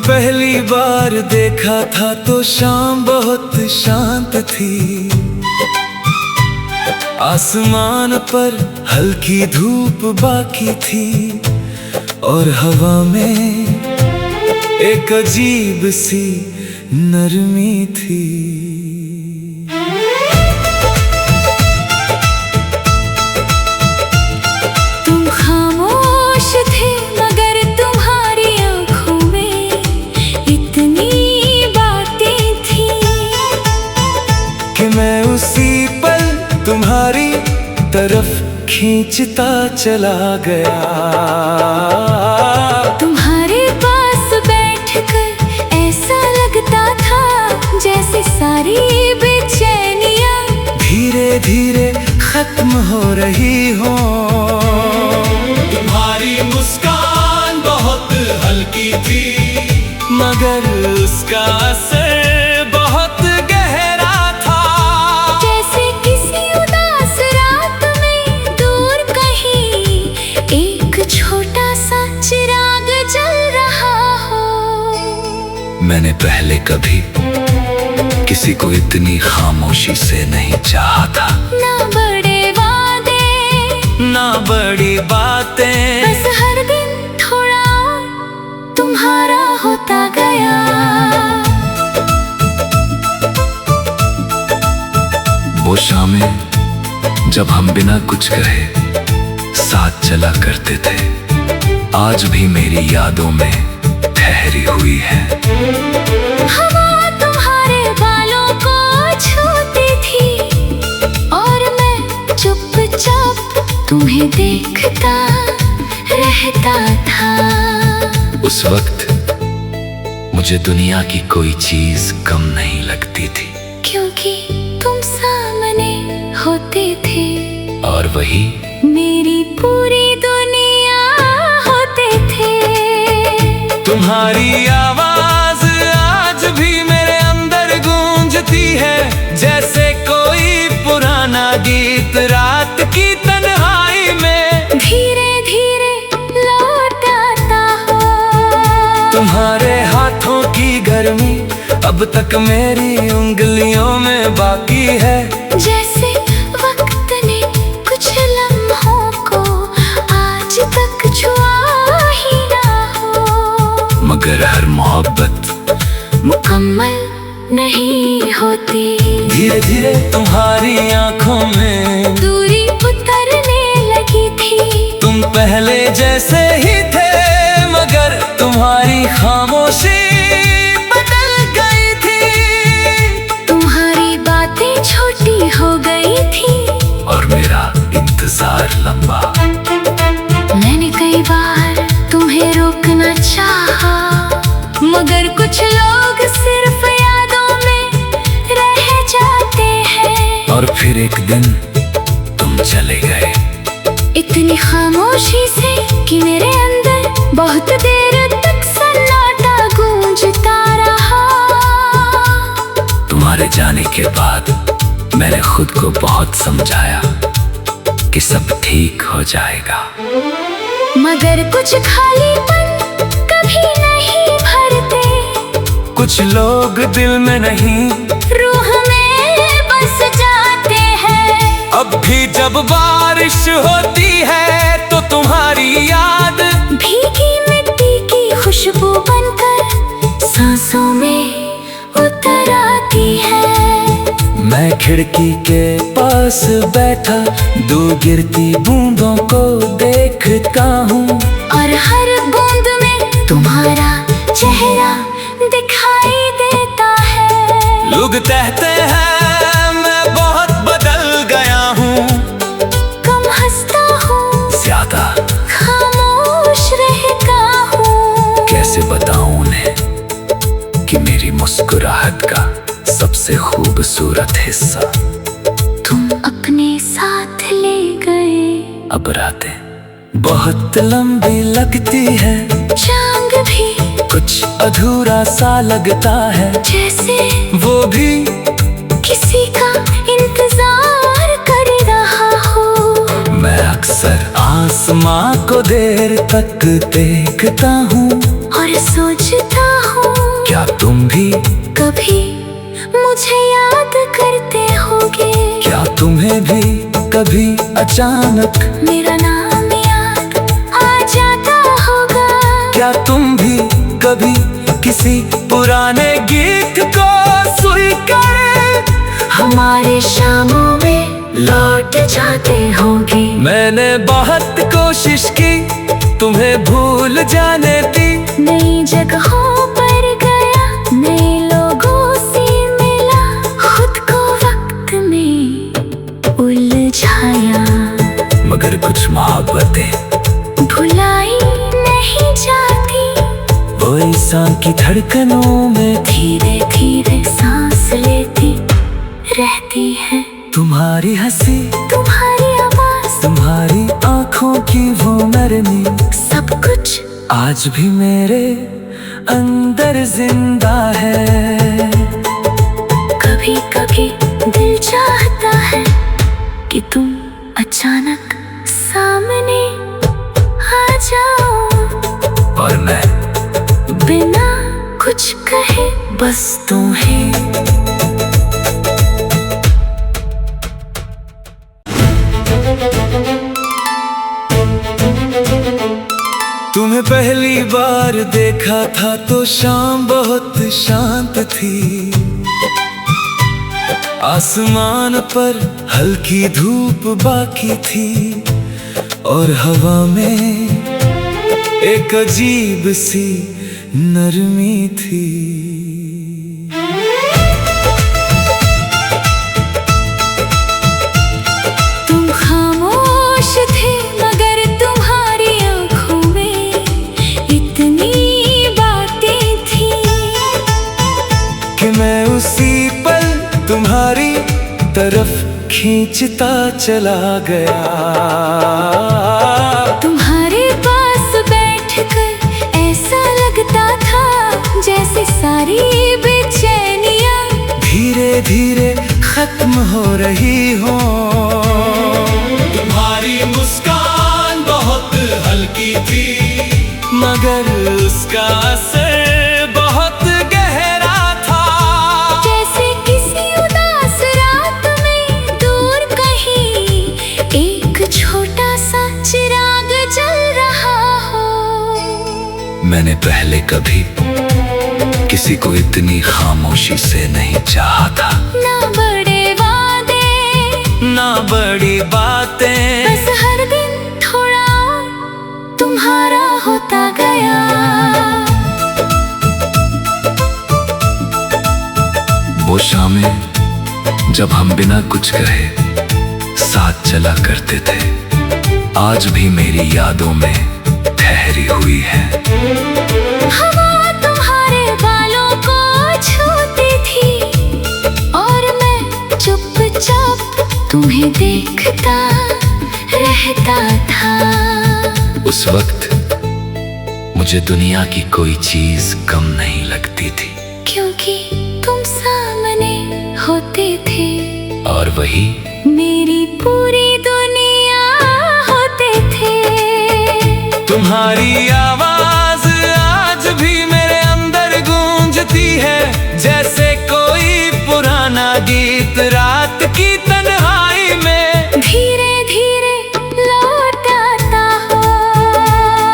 पहली बार देखा था तो शाम बहुत शांत थी। आसमान पर हल्की धूप बाकी थी और हवा में एक अजीब सी नरमी थी। तुम खामोश थे मगर तुम्हारी आंखों में इतनी बातें थी कि मैं उसी पल तुम्हारी तरफ खींचता चला गया। तुम्हारे पास बैठकर ऐसा लगता था जैसे सारी बेचैनियां धीरे धीरे खत्म हो रही हो। तुम्हारी मुस्कान बहुत हल्की थी मगर उसका असर बहुत गहरा था। जैसे किसी उदास रात में दूर कहीं एक छोटा सा चिराग जल रहा हो। मैंने पहले कभी किसी को इतनी खामोशी से नहीं चाहा था। ना बड़े वादे ना बड़ी बातें, बस हर दिन थोड़ा और तुम्हारा होता गया। वो शामें जब हम बिना कुछ कहे साथ चला करते थे आज भी मेरी यादों में ठहरी हुई है। हवा तुम्हारे बालों को छूती थी और मैं चुपचाप तुम्हें देखता रहता था। उस वक्त मुझे दुनिया की कोई चीज कम नहीं लगती थी क्योंकि तुम सामने होते थे और वही मेरी पूरी दुनिया होते थे। तुम्हारी आवाज आज भी मेरे अंदर गूंजती है जैसे कोई पुराना गीत रात की तन्हाई में धीरे धीरे लौट आता हो। तुम्हारे हाथों की गर्मी अब तक मेरी उंगलियों में बाकी है। जैसे वक्त ने कुछ लम्हों को आज तक छुआ ही ना हो। मगर हर मोहब्बत मुकम्मल नहीं होती। धीरे धीरे तुम्हारी आंखों में दूरी उतरने लगी थी। तुम पहले जैसे ही थे मगर तुम्हारी खामोशी बदल गई थी। तुम्हारी बातें छोटी हो गई थी और मेरा इंतजार लंबा। मैंने कई बार तुम्हें रोकना चाहा मगर कुछ लोग सिर्फ यादों में रह जाते हैं। और फिर एक दिन तुम चले गए इतनी खामोशी से कि मेरे अंदर बहुत देर तक सन्नाटा गूंजता रहा। तुम्हारे जाने के बाद मैंने खुद को बहुत समझाया कि सब ठीक हो जाएगा। मगर कुछ खालीपन कभी नहीं भरते। कुछ लोग दिल में नहीं रूह में बस जाते हैं। अब भी जब बारिश होती है तो तुम्हारी याद भीगी मिट्टी की खुशबू बनकर सांसों में उतर आती है। मैं खिड़की के पास बैठा दो गिरती बूंदों को देखता हूँ और हर बूंद में तुम्हारा चेहरा दिखाई देता है। लोग कहते हैं मैं बहुत बदल गया हूँ। कम हंसता हूँ ज्यादा खामोश रहता हूँ। कैसे बताऊं उन्हें कि मेरी मुस्कुराहट का सबसे खूबसूरत हिस्सा तुम अपने साथ ले गए। अब रातें बहुत लंबी लगती है। चांद भी कुछ अधूरा सा लगता है जैसे वो भी किसी का इंतजार कर रहा हो। मैं अक्सर आसमां को देर तक देखता हूँ और सोचता हूँ क्या तुम भी कभी मुझे याद करते होगे। क्या तुम्हें भी कभी अचानक मेरा नाम याद आ जाता होगा। क्या तुम भी कभी किसी पुराने गीत को सुनकर हमारे शामों में लौट जाते होगे। मैंने बहुत कोशिश की तुम्हें भूल जाने दी। नई जगहों पर गया, नए लोगों से मिला, खुद को वक्त में उलझाया। मगर कुछ मोहब्बतें भुलाई नहीं जाती, वो इंसान की धड़कनों में धीरे धीरे सांस लेती रहती है। तुम्हारी हंसी, तुम्हारी आवाज, तुम्हारी आंखों की वो नरमी, सब कुछ आज भी मेरे अंदर जिंदा है। कभी कभी दिल चाहता है कि तुम अचानक सामने आ जाओ और मैं बिना कुछ कहे बस तुम्हें। तुम्हें पहली बार देखा था तो शाम बहुत शांत थी। आसमान पर हल्की धूप बाकी थी और हवा में एक अजीब सी नरमी थी। तुम खामोश थे मगर तुम्हारी आंखों में इतनी बातें थी कि मैं उसी पल तुम्हारी तरफ खींचता चला गया। तुम्हारे पास बैठकर ऐसा लगता था जैसे सारी बेचैनियां धीरे धीरे खत्म हो रही हो। तुम्हारी मुस्कान बहुत हल्की थी, मगर उसका असर बहुत गहरा था। जैसे किसी उदास रात में दूर कहीं एक छोटा सा चिराग जल रहा हो। मैंने पहले कभी किसी को इतनी खामोशी से नहीं चाहा था। ना बड़े वादे, ना बड़ी बातें, बस हर दिन थोड़ा और तुम्हारा होता गया। वो शामें जब हम बिना कुछ कहे साथ चला करते थे, आज भी मेरी यादों में ठहरी हुई है। हवा तुम्हारे बालों को छूती थी और मैं चुपचाप तुम्हें देखता रहता था। उस वक्त मुझे दुनिया की कोई चीज कम नहीं लगती थी, क्योंकि तुम सामने होते थे और वही मेरी पूरी दुनिया होते थे। तुम्हारी आवाज आज भी मेरे अंदर गूंजती है, जैसे कोई पुराना गीत रात की तन्हाई में धीरे धीरे लौट आता हो।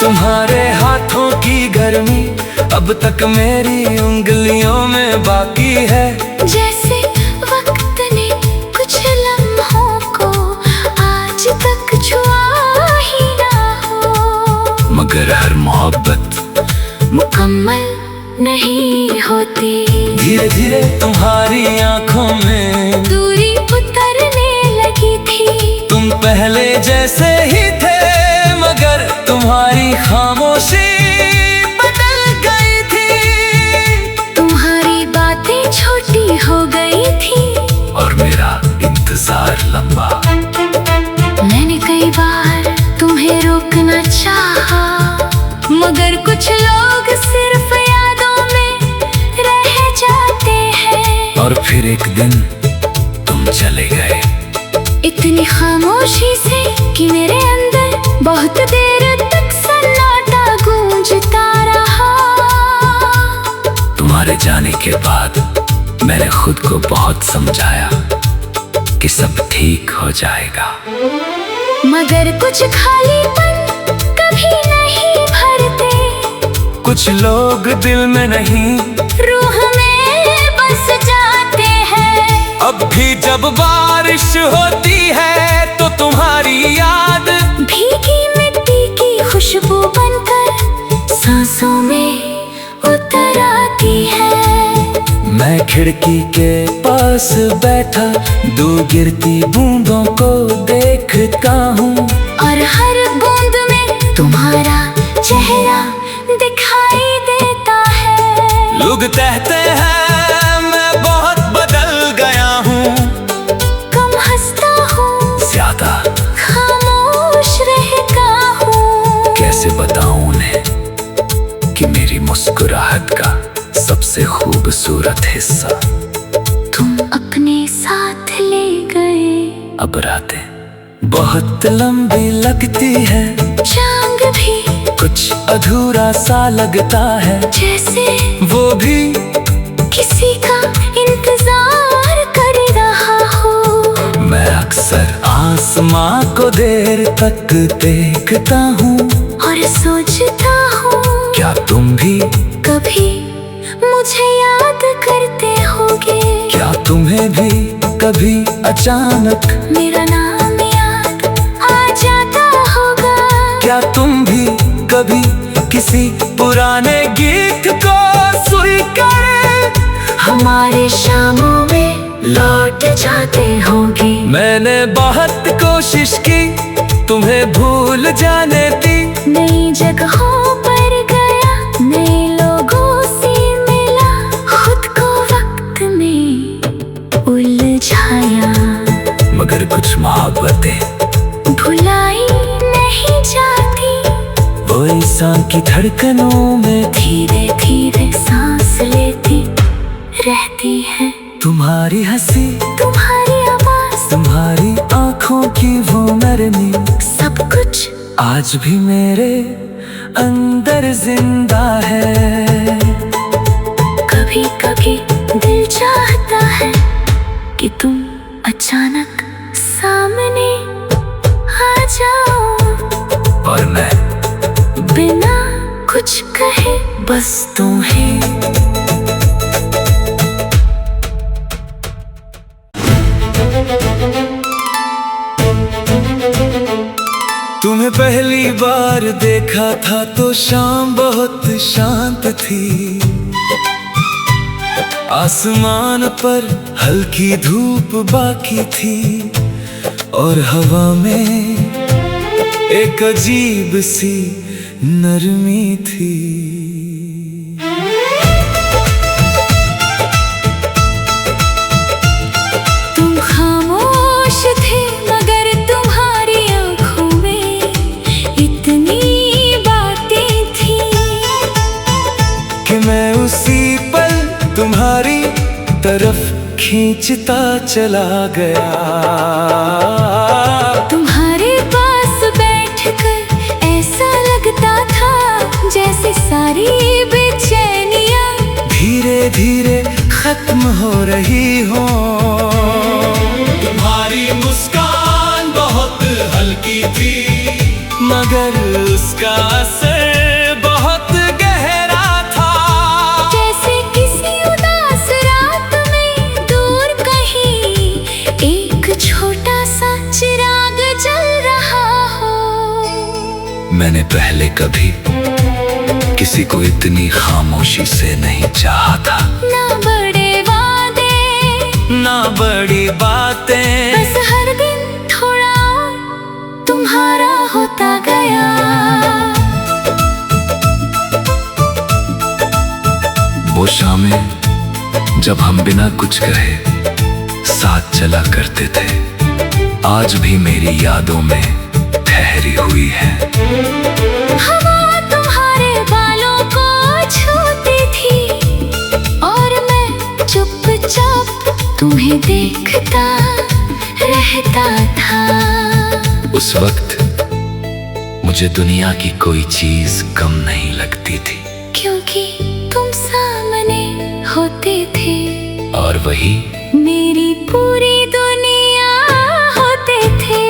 तुम्हारे हाथों की गर्मी अब तक मेरी उंगलियों में बाकी है। जैसे वक्त ने कुछ लम्हों को आज तक छुआ ही ना हो। मगर हर मोहब्बत मुकम्मल नहीं होती, धीरे धीरे तुम्हारी आंखों में दूरी उतरने लगी थी। तुम पहले जैसे ही थे, मगर तुम्हारी खामोशी बदल गई थी। तुम्हारी बातें छोटी हो गई थी और मेरा इंतजार लंबा। मैंने कई बार तुम्हें रोकना चाहा, मगर कुछ लोग सिर्फ यादों में रह जाते हैं। और फिर एक दिन तुम चले गए, इतनी खामोशी से कि मेरे अंदर बहुत देर तक सन्नाटा गूंजता रहा। तुम्हारे जाने के बाद मैंने खुद को बहुत समझाया कि सब ठीक हो जाएगा। मगर कुछ खालीपन कभी नहीं भरते। कुछ लोग दिल में नहीं, रूह में बस जाते हैं। अब भी जब बारिश होती है तो तुम्हारी याद भीगी मिट्टी की खुशबू बनकर सांसों में उतर आती है। मैं खिड़की के पास बैठा दो गिरती बूंदों को देखता हूँ, और हर बूंद में तुम्हारा चेहरा दिखाई देता है। लोग कहते हैं मैं बहुत बदल गया हूँ, कम हंसता हूँ, ज्यादा खामोश रहता हूँ। कैसे बताऊं उन्हें कि मेरी मुस्कुराहट का सबसे खूबसूरत हिस्सा तुम अपने साथ ले गए। अब रातें बहुत लंबी लगती है, चांद भी कुछ अधूरा सा लगता है, जैसे वो भी किसी का इंतजार कर रहा हो। मैं अक्सर आसमां को देर तक देखता हूँ और सोचता हूँ क्या तुम भी कभी मुझे याद करते होगे। क्या तुम्हें भी कभी अचानक मेरा नाम याद आ जाता होगा। क्या तुम भी कभी किसी पुराने गीत को सुनकर हमारे शामों में लौट जाते होगे। मैंने बहुत कोशिश की तुम्हें भूल जाने दी, नई जगहों पर गया, नए लोगों से मिला, खुद को वक्त में उलझाया। मगर कुछ मोहब्बतें भुलाई नहीं जाती, वो इंसान की धड़कनों में धीरे धीरे सांस लेती रहती है। तुम्हारी हंसी, तुम्हारी आवाज, तुम्हारी आंखों की वो नरमी, सब कुछ आज भी मेरे अंदर जिंदा है। कभी कभी दिल चाहता है कि तुम अचानक सामने आ जाओ, और मैं बिना कुछ कहे बस तुम्हें तुम्हें पहली बार देखा था तो शाम बहुत शांत थी, आसमान पर हल्की धूप बाकी थी, और हवा में एक अजीब सी नरमी थी। तुम खामोश थे मगर तुम्हारी आंखों में इतनी बातें थी कि मैं उसी पल तुम्हारी तरफ खींचता चला गया। तुम्हारे पास बैठकर ऐसा लगता था जैसे सारी बेचैनियां धीरे धीरे खत्म हो रही हो। तुम्हारी मुस्कान बहुत हल्की थी, मगर उसका असर बहुत गहरा था। जैसे किसी उदास रात में दूर कहीं एक छोटा सा चिराग जल रहा हो। मैंने पहले कभी किसी को इतनी खामोशी से नहीं चाहा था, ना बड़े वादे, ना बड़ी बातें, बस हर दिन थोड़ा और तुम्हारा होता गया। वो शामें जब हम बिना कुछ कहे साथ चला करते थे, आज भी मेरी यादों में ठहरी हुई है। हवा तुम्हारे बालों को छूती थी और मैं चुपचाप तुम्हें देखता रहता था। उस वक्त मुझे दुनिया की कोई चीज कम नहीं लगती थी, क्योंकि तुम सामने होते थे और वही मेरी पूरी दुनिया होते थे।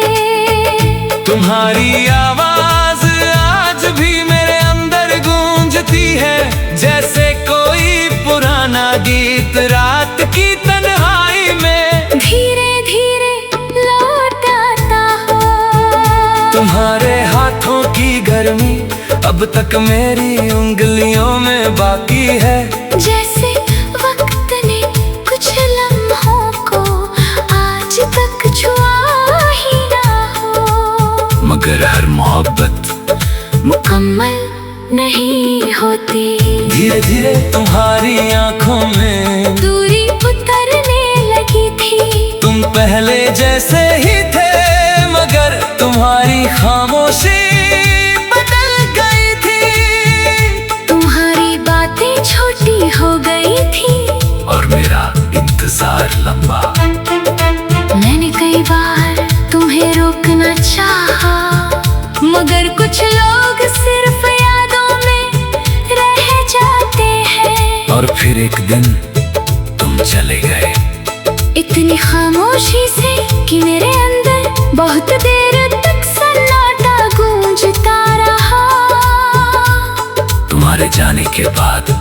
तुम्हारी आवाज आज भी मेरे अंदर गूंजती है, जैसे कोई पुराना गीत रात की तन्हाई में धीरे धीरे लौट आता हो। तुम्हारे हाथों की गर्मी अब तक मेरी उंगलियों में बाकी है, जैसे वक्त ने कुछ लम्हों को आज तक छुआ ही ना हो। मगर हर मोहब्बत मुकम्मल नहीं होती, धीरे धीरे तुम्हारी आंखों में दूरी उतरने लगी थी। तुम पहले जैसे ही थे, मगर तुम्हारी खामोशी बदल गई थी। तुम्हारी बातें छोटी हो गई थी और मेरा इंतजार लंबा। मैंने कई बार तुम्हें रोकना चाहा, मगर कुछ लोग सिर्फ यादों में रह जाते हैं। और फिर एक दिन तुम चले गए, इतनी खामोशी से कि मेरे अंदर बहुत देर तक सन्नाटा गूंजता रहा। तुम्हारे जाने के बाद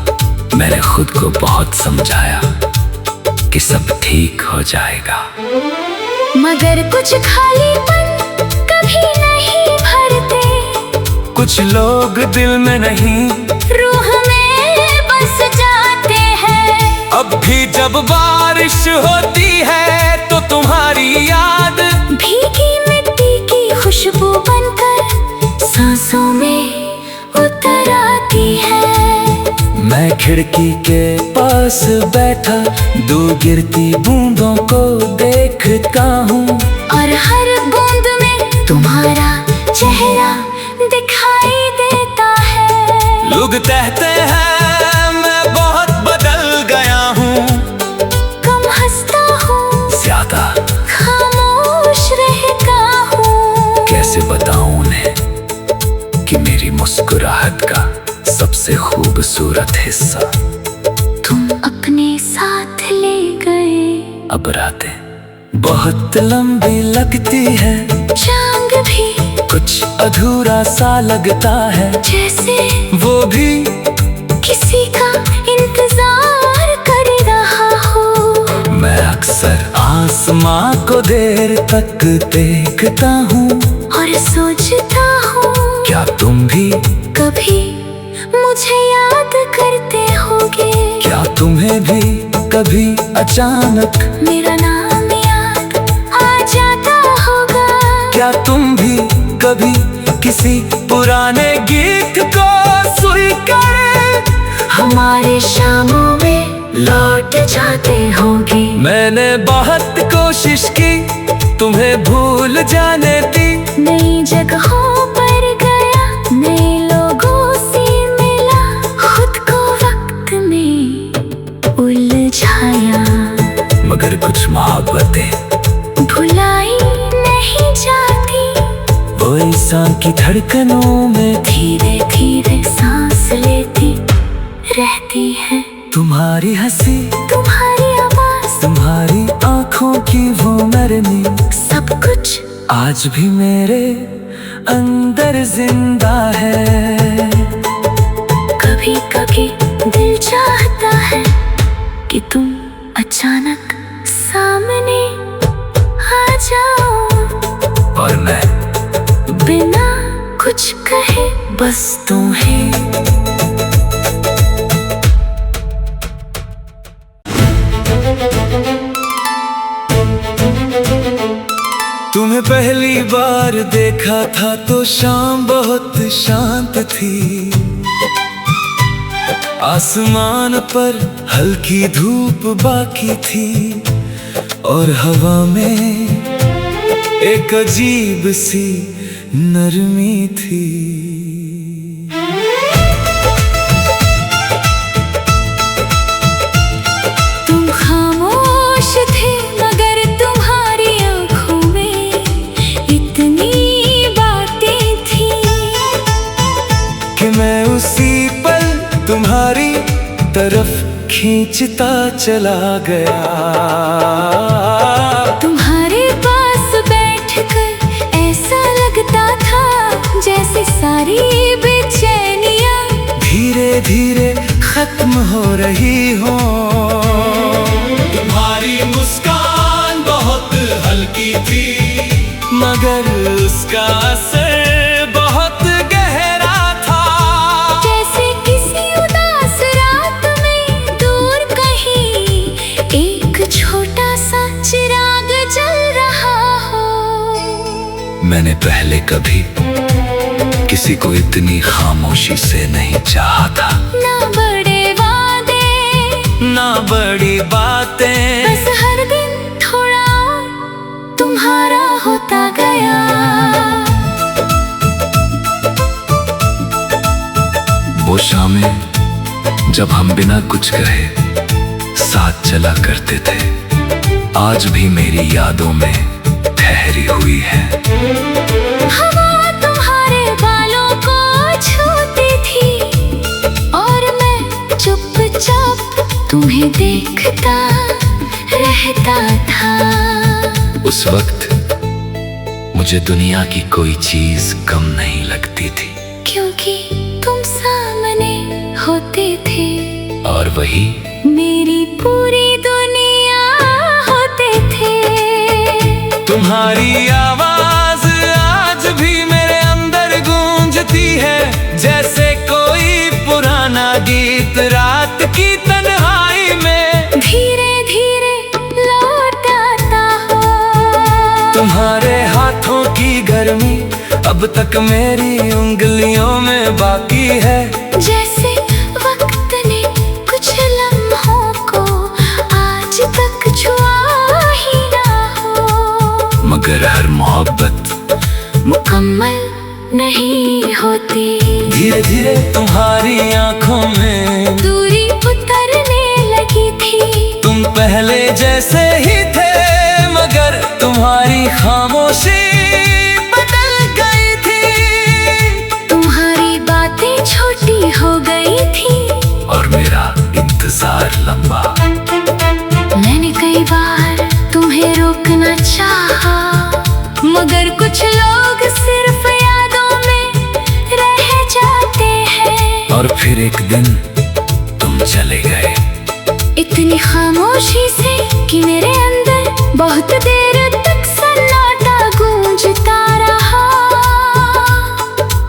मैंने खुद को बहुत समझाया कि सब ठीक हो जाएगा, मगर कुछ खालीपन कभी नहीं भरते। कुछ लोग दिल में नहीं, रूह में बस जाते हैं। अब भी जब बारिश होती है तो तुम्हारी याद भीगी मिट्टी की खुशबू बनकर सांसों में उतर आती है। मैं खिड़की के पास बैठा दो गिरती बूंदों को देखता हूँ, और हर बूंद में तुम्हारा चेहरा दिखाई देता है। लोग कहते हैं मैं बहुत बदल गया हूँ, कम हंसता हूँ, ज्यादा खामोश रहता हूँ। कैसे बताऊं उन्हें कि मेरी मुस्कुराहट का सबसे खूबसूरत हिस्सा तुम अपने साथ ले गए। अब रातें बहुत लंबी लगती है, चांद भी कुछ अधूरा सा लगता है, जैसे वो भी किसी का इंतजार कर रहा हो। मैं अक्सर आसमां को देर तक देखता हूँ और सोचता हूँ क्या तुम भी, कभी मुझे याद करते होगे। क्या तुम्हें भी कभी अचानक मेरा नाम याद आ जाता होगा। क्या तुम भी कभी किसी पुराने गीत को सुनकर हमारे शामों में लौट जाते होगे। मैंने बहुत कोशिश की तुम्हें भूल जाने दी, नई जगहों पर गया, नए लोगों से मिला, खुद को वक्त में उलझाया। मगर कुछ मोहब्बतें भुलाई नहीं जाती, वो इंसान की धड़कनों में धीरे धीरे सांस लेती रहती है। तुम्हारी हंसी, तुम्हारी आवाज, तुम्हारी आंखों की वो नरमी, सब कुछ आज भी मेरे अंदर जिंदा है। कभी कभी दिल चाहता है कि तुम अचानक सामने आ जाओ, और मैं बिना कुछ कहे बस तुम्हें तुम्हें पहली बार देखा था तो शाम बहुत शांत थी, आसमान पर हल्की धूप बाकी थी और हवा में एक अजीब सी नरमी थी। तुम खामोश थे मगर तुम्हारी आंखों में इतनी बातें थी कि मैं उसी पल तुम्हारी तरफ खींचता चला गया। तुम्हारे पास बैठकर ऐसा लगता था जैसे सारी बेचैनियां धीरे धीरे खत्म हो रही हो। तुम्हारी मुस्कान बहुत हल्की थी, मगर उसका असर बहुत गहरा था। जैसे किसी उदास रात में दूर कहीं एक छोटा सा चिराग जल रहा हो। मैंने पहले कभी किसी को इतनी खामोशी से नहीं चाहा था। ना बड़े वादे ना बड़ी बातें, बस हर दिन थोड़ा और तुम्हारा होता गया। वो शामें जब हम बिना कुछ कहे साथ चला करते थे, आज भी मेरी यादों में ठहरी हुई है। हवा तुम्हारे बालों को छूती थी और मैं चुपचाप तुम्हें देखता रहता था। उस वक्त मुझे दुनिया की कोई चीज कम नहीं लगती थी, क्योंकि तुम सामने होते थे और वही मेरी पूरी दुनिया होते थे। तुम्हारी आवाज आज भी मेरे अंदर गूंजती है, जैसे कोई पुराना गीत रात की तन्हाई में धीरे धीरे लौट आता हो। तुम्हारे हाथों की गर्मी अब तक मेरी उंगलियों में बाकी है। जैसे वक्त ने कुछ लम्हों को आज तक छुआ ही ना हो। मगर हर मोहब्बत मुकम्मल नहीं होती। धीरे धीरे तुम्हारी आंखों में दूरी उतरने लगी थी। तुम पहले जैसे ही थे, मगर तुम्हारी खामोशी बदल गई थी। तुम्हारी बातें छोटी हो गई थी और मेरा इंतजार लंबा। मैंने कई बार तुम्हें रोकना चाहा, मगर कुछ लोग सिर्फ यादों में रह जाते हैं। और फिर एक दिन तुम चले गए, इतनी खामोशी से कि मेरे अंदर बहुत देर तक सन्नाटा गूंजता रहा।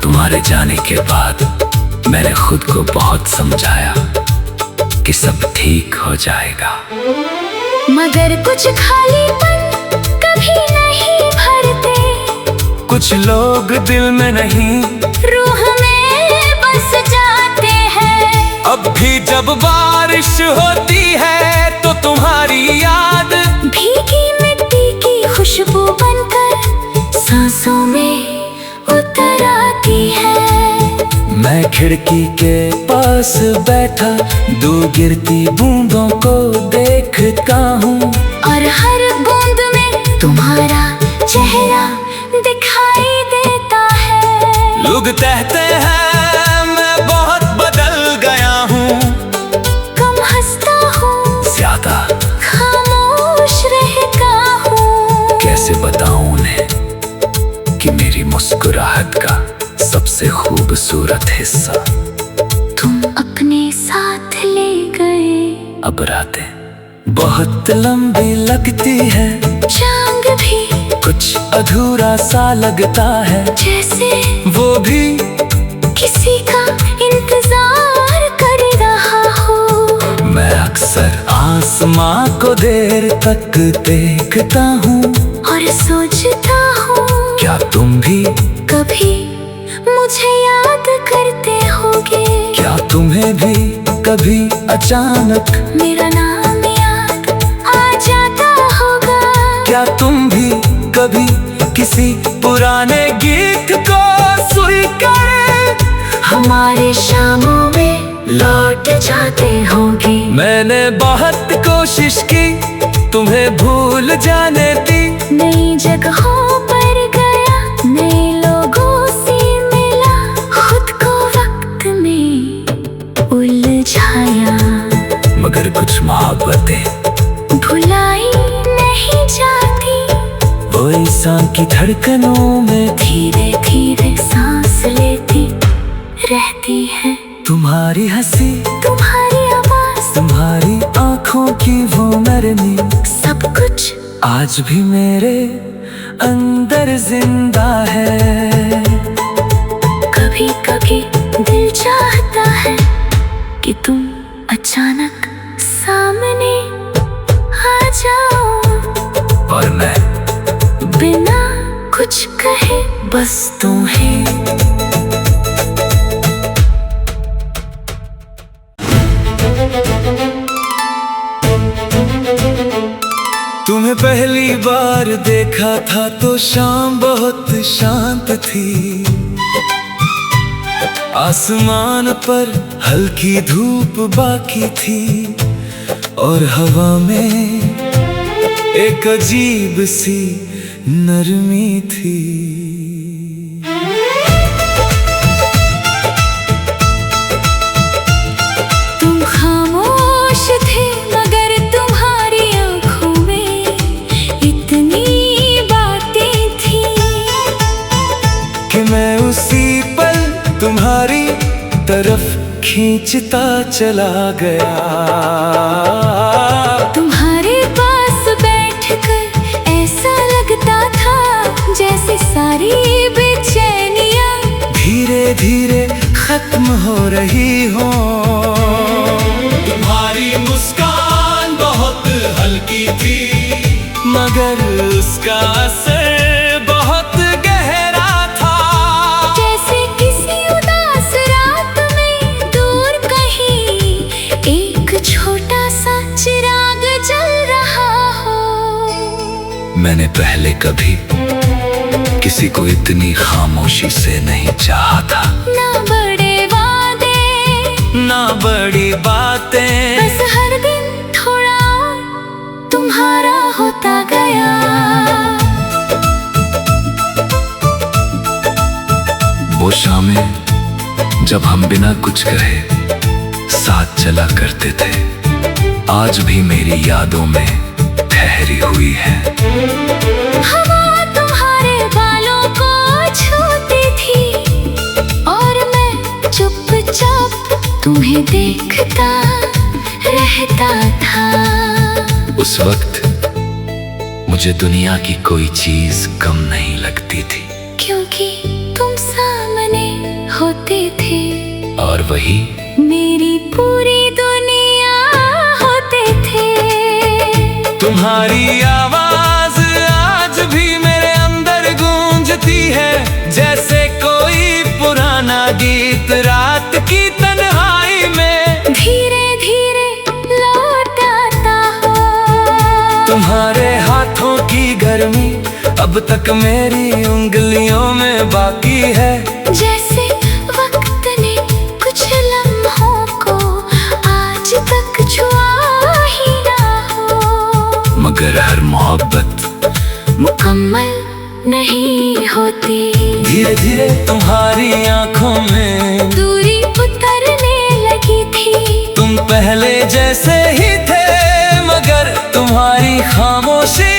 तुम्हारे जाने के बाद मैंने खुद को बहुत समझाया कि सब ठीक हो जाएगा। मगर कुछ खालीपन कभी नहीं भरते। कुछ लोग दिल में नहीं, रूह में बस जाते हैं। अब भी जब बारिश होती है तो तुम्हारी याद भीगी मिट्टी की खुशबू बनकर सांसों में उतर आती है। मैं खिड़की के पास बैठा दो गिरती बूंदों को देखता हूँ, और हर बूंद में तुम्हारा चेहरा दिखाई देता है। लोग कहते हैं मैं बहुत बदल गया हूँ, कम हंसता हूँ, ज्यादा खामोश रहता हूँ। कैसे बताऊं उन्हें कि मेरी मुस्कुराहट का सबसे खूबसूरत हिस्सा तुम अपने साथ ले गए। अब रातें बहुत लंबी लगती है, चांद भी कुछ अधूरा सा लगता है, जैसे वो भी किसी का इंतजार कर रहा हो। मैं अक्सर आसमां को देर तक देखता हूँ और सोचता हूँ क्या तुम भी, कभी मुझे याद करते होगे। क्या तुम्हें भी कभी अचानक मेरा नाम याद आ जाता होगा। क्या तुम भी कभी किसी पुराने गीत को सुनकर हमारे शामों में लौट जाते होगे। मैंने बहुत कोशिश की तुम्हें भूल जाने दी, नई जगहों पर गया, नए लोगों से मिला, खुद को वक्त में उलझाया। मगर मोहब्बतें भुलाई नहीं जाती, वो इंसान की धड़कनों में धीरे धीरे सांस लेती रहती है। तुम्हारी हंसी, तुम्हारी आवाज, तुम्हारी आंखों की वो नरमी, सब कुछ आज भी मेरे अंदर जिंदा है। कभी कभी दिल चाहता है कि तुम अचानक सामने आ जाओ, और मैं बिना कुछ कहे बस तुम्हें तुम्हें पहली बार देखा था तो शाम बहुत शांत थी, आसमान पर हल्की धूप बाकी थी और हवा में एक अजीब सी नरमी थी। तुम खामोश थे मगर तुम्हारी आंखों में इतनी बातें थी कि मैं उसी पल तुम्हारी तरफ खींचता चला गया। तुम्हारे पास बैठकर ऐसा लगता था जैसे सारी बेचैनियां धीरे धीरे खत्म हो रही हो। तुम्हारी मुस्कान बहुत हल्की थी, मगर उसका असर बहुत गहरा था। जैसे किसी उदास रात में दूर कहीं एक छोटा सा चिराग जल रहा हो। मैंने पहले कभी किसी को इतनी खामोशी से नहीं चाहा था, ना बड़े वादे ना बड़ी बातें, बस हर दिन थोड़ा तुम्हारा होता गया। वो शामें जब हम बिना कुछ कहे साथ चला करते थे, आज भी मेरी यादों में ठहरी हुई है। हवा तुम्हारे बालों को छूती थी और मैं चुपचाप तुम्हें देखता रहता था। उस वक्त मुझे दुनिया की कोई चीज कम नहीं लगती थी, क्योंकि तुम सामने होते थे और वही मेरी पूरी दुनिया होते थे। तुम्हारी आवाज आज भी मेरे अंदर गूंजती है, जैसे कोई पुराना गीत रात की तन्हाई में धीरे धीरे लौट आता हो। तुम्हारे हाथों की गर्मी अब तक मेरी उंगलियों में बाकी है, जैसे वक्त ने कुछ लम्हों को आज तक छुआ ही ना हो। मगर हर मोहब्बत मुकम्मल नहीं होती, धीरे धीरे तुम्हारी आंखों में दूरी उतरने लगी थी। तुम पहले जैसे ही थे, मगर तुम्हारी खामोशी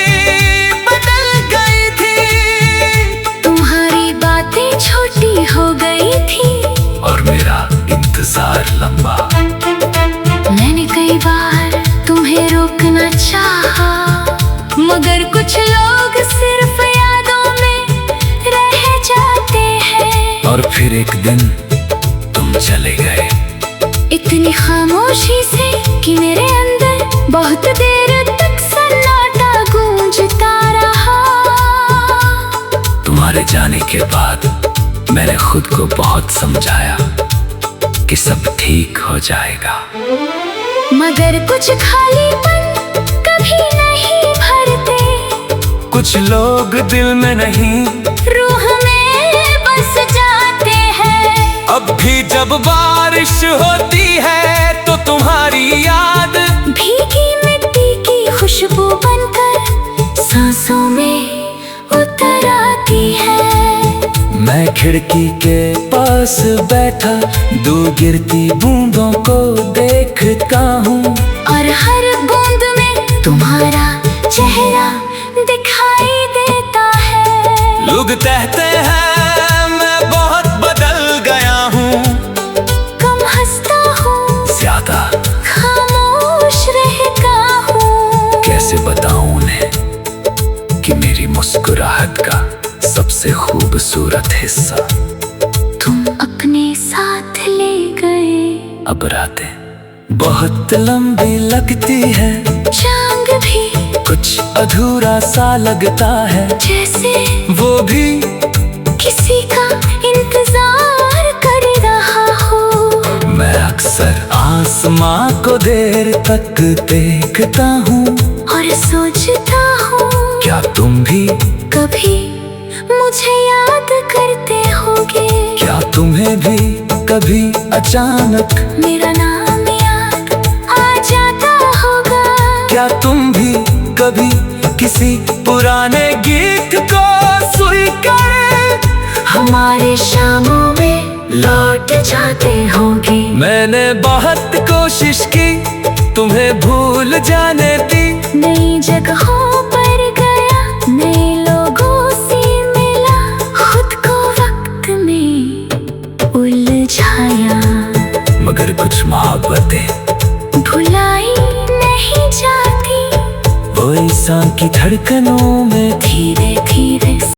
बदल गई थी। तुम्हारी बातें छोटी हो गई थी और मेरा इंतजार लंबा। मैंने कई बार तुम्हें रोकना चाहा, मगर कुछ लोग सिर्फ यादों में रह जाते हैं। और फिर एक दिन तुम चले गए, इतनी खामोशी से कि मेरे अंदर बहुत देर तक सन्नाटा गूंजता रहा। तुम्हारे जाने के बाद मैंने खुद को बहुत समझाया कि सब ठीक हो जाएगा, मगर कुछ खालीपन कभी नहीं भरते। कुछ लोग दिल में नहीं, रूह में बस जाते हैं। अब भी जब बारिश होती है तो तुम्हारी याद भीगी मिट्टी की खुशबू बनकर सांसों में उतर आती है। मैं खिड़की के पास बैठा दो गिरती बूंदों को देखता हूँ, और हर बूंद तुम्हारा चेहरा दिखाई देता है। लोग कहते हैं मैं बहुत बदल गया हूँ, कम हंसता हूँ, ज्यादा खामोश रहता हूँ। कैसे बताऊं उन्हें कि मेरी मुस्कुराहट का सबसे खूबसूरत हिस्सा तुम अपने साथ ले गए। अब रातें बहुत लंबी लगती है, चांद भी कुछ अधूरा सा लगता है, जैसे वो भी किसी का इंतजार कर रहा हो। मैं अक्सर आसमां को देर तक देखता हूँ और सोचता हूँ क्या तुम भी, कभी मुझे याद करते होगे। क्या तुम्हें भी कभी अचानक मेरा नाम याद आ जाता होगा। क्या तुम भी कभी किसी पुराने गीत को सुनकर हमारे शामों में लौट जाते होगे। मैंने बहुत कोशिश की तुम्हें भूल जाने दी, नई जगहों पर गया, नए लोगों से मिला, खुद को वक्त में उलझाया। मगर कुछ मोहब्बतें भुलाई नहीं जाती, वो इंसान की धड़कनों में धीरे धीरे